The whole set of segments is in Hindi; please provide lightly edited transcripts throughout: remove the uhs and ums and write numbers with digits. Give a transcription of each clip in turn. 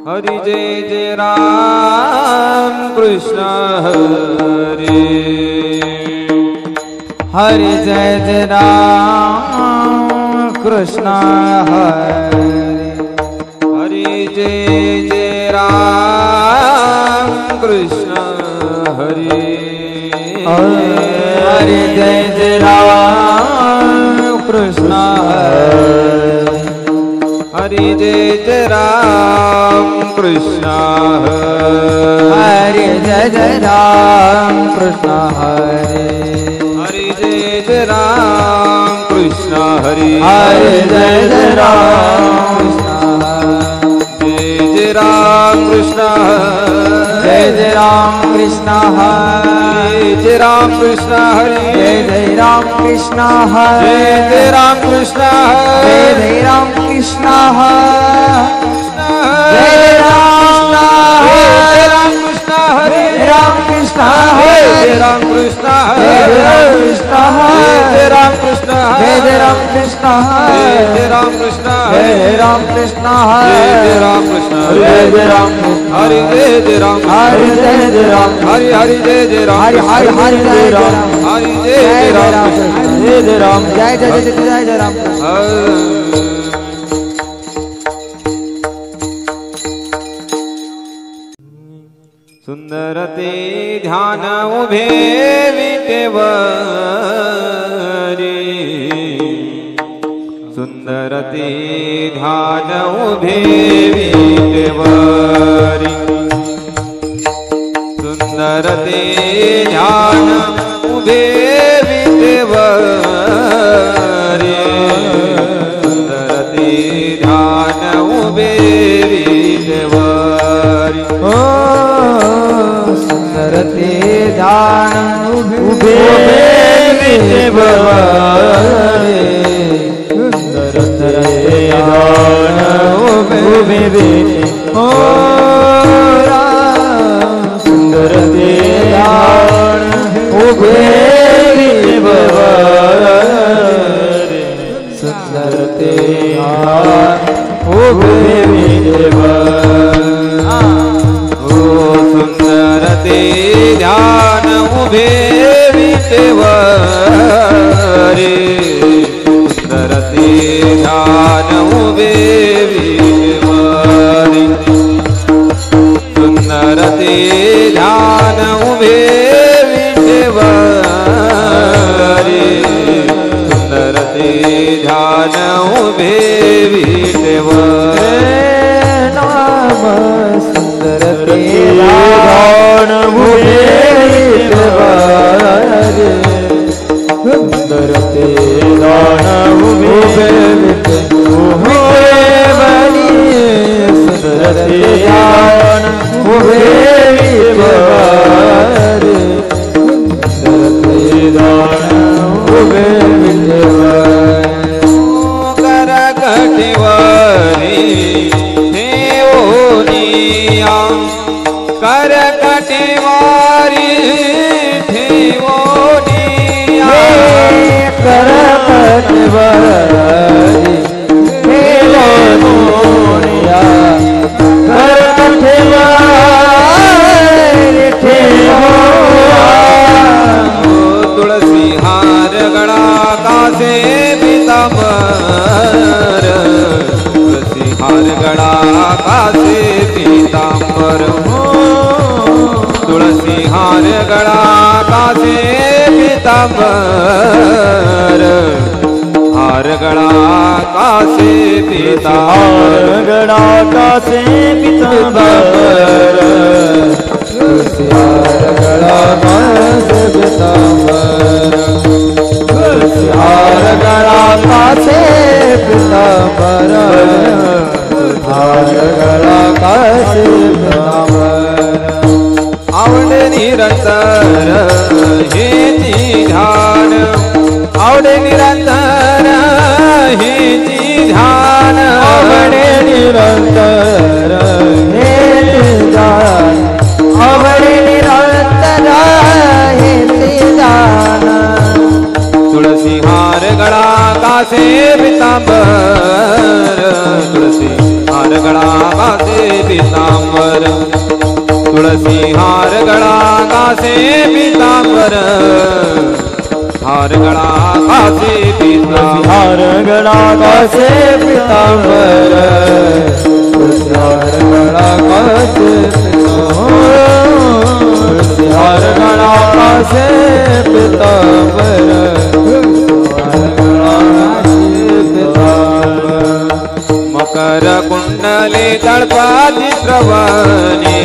हरि जय जय राम कृष्ण हरे हरि जय जय राम कृष्ण हरे हरि जय जय राम कृष्ण हरे हरि जय जय राम कृष्ण हरे हरि जय जय राम कृष्ण हरे जय जय राम कृष्ण हरे हरि जय जय राम कृष्ण हरे हरि जय जय राम कृष्ण जय जय राम कृष्ण जय जय राम कृष्ण हरे जय राम कृष्ण हरे जय राम कृष्ण जय जय राम कृष्ण जय राम कृष्ण हरे राम कृष्ण हरे राम कृष्ण जय राम कृष्ण जय राम कृष्ण जय राम कृष्ण जय राम कृष्ण जय राम कृष्ण जय राम कृष्ण हरि जय जय राम हरि जय जय राम हरि हरि जय जय राम हरि हरि हरि जय राम हरि जय जय राम जय जय राम जय जय जय जय राम सुंदर ते ध्यान उभे विटेवरी सुंदर ते ध्यान उभे विटेवरी सुंदर ते ध्यान उभे विटेवरी सुंदर ते ध्यान उभे विटेवरी सुंदरते ध्यान उभे विटेवरी सुंदरते ध्यान उभे ओ सुंदरते ध्यान उभे विटेवरी सुंदरते ध्यान उभे विटेवरी सुंदरते ध्यान उभे विटेवरी सुंदरते ध्यान उभे विटेवरी सुंदरते ध्यान उभे विटेवरी सुंदरते ध्यान उभे विटेवरी नाम सुंदरते ध्यान उभे विटेवरी सुंदरते ध्यान उभे विटेवरी सुंदरते ध्यान उभे विटेवरी सुंदरते ध्यान उभे विटेवरी कर कटिवरी कर कटिवारी ठेवोनिया कर कटिवारी ठेवोनिया कर कटिवारी ठेवोनिया तुलसी हार गड़ा कासे पीतांबर तुलसी हार गड़ा कासे पीतांबर तुलसी हार गड़ा कासे पीतांबर हार गड़ा कासे पीतांबर गड़ा कासे पीतांबर तुलसी हार गड़ा कासे पीतांबर तुलसी हार गड़ा कासे पीतांबर हार गड़ा कासे पीतांबर आवडे निरंतर हे ध्यान आवडे निरंतर हे ध्यान आवडे निरंतर हे ध्यान आवडे निरंतर हे ध्यान तुलसी हार गड़ा का कासे पीतांबर तुलसी हार गळा कासे पीतांबर तुलसी हार गळा कासे पीतांबर हार गळा कासे पीतांबर हार गळा कासे पीतांबर तुलसी हार गळा कासे तुलसी हार गळा कासे पीतांबर मकर कुंडले तळपाती श्रवणी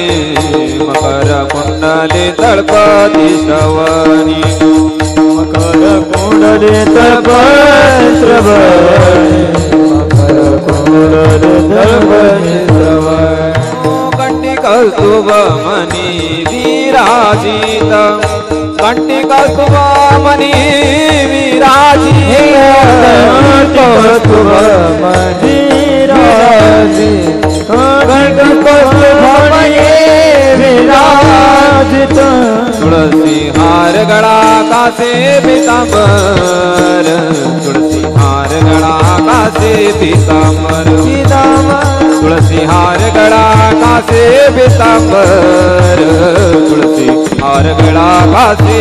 मकर कुंडले तळपाती श्रवणी मकर कुंडले तळपाती श्रवणी मकर कुंडले तळपाती श्रवणी कंठी कौस्तुभ मनी विराजित कंठी कौस्तुभ मनी विराजित कौस्तुभ मनी विराजित तुलसी हार गळा कासे पीतांबर तुलसी हार गळा कासे पीतांबर तुलसी हार गळा कासे पीतांबर तुलसी हार गळा कासे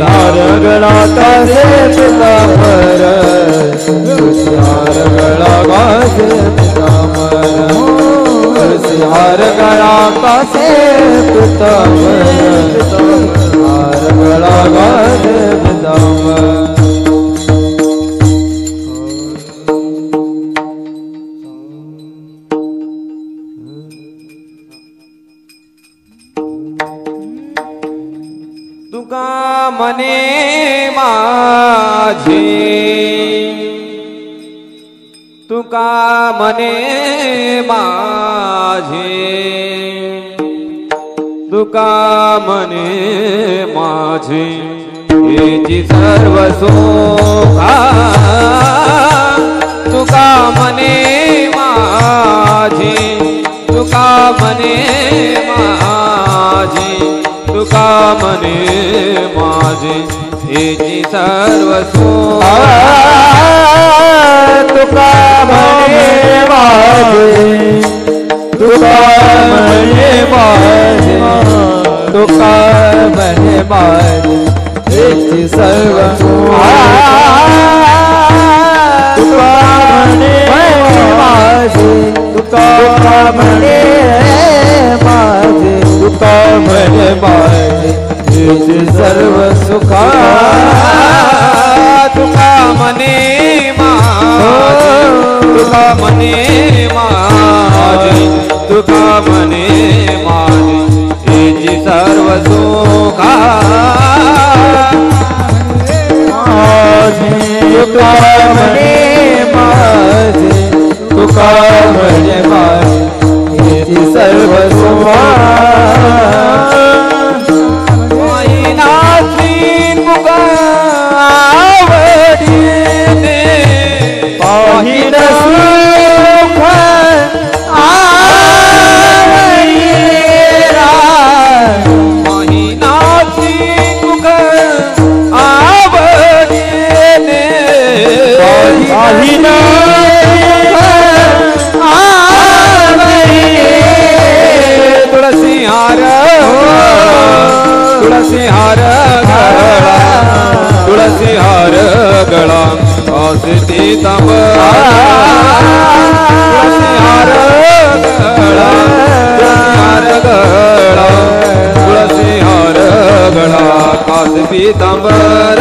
हार गळा कासे पीतांबर तुलसी हार गळा कासे पीतांबर तुलसी हार गळा कासे पीतांबर हार गळा कासे पीतांबर तुका मने माझे तुका मने माझे तुका मने माझे हेची सर्व सोखा तुका मने माझे तुका मने माझे तुका मने माझे हेची सर्व सोखा तुका मने माझे तुका मने माझे तुका मने माझे हेची सर्व तुका मने माझे तुका मने माझे तुका मने माझे हेची सर्व सुखा तुका मने माझे तुका मने माझे तुका मने माझे हेची सर्व सुखा तुका मने माझे तुका मने माझे हेची सर्व सुखा पाहिन सुख आवडीरा महिनाची मुख आवडीने पाहिन तुळसी हार तुळसी हार गळा तुळसी हार गळा कासे पीतांबर तुळसी हार गळा तुळसी हार गळा कासे पीतांबर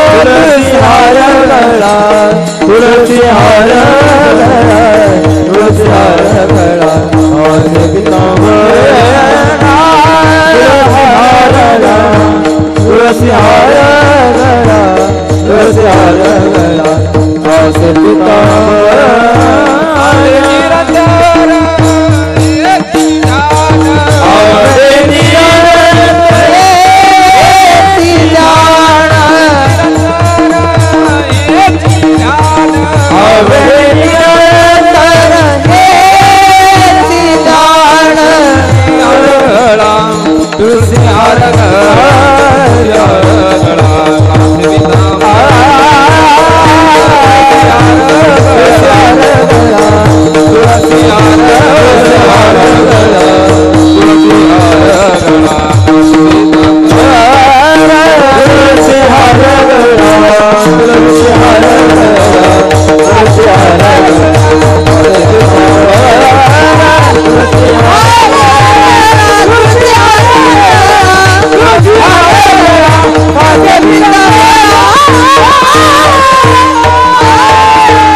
तुळसी हार गळा तुळसी हार गळा तुळसी हार गळा कासे पीतांबर तुळसी हार गळा तुळसी हार गळा कासे पीतांबर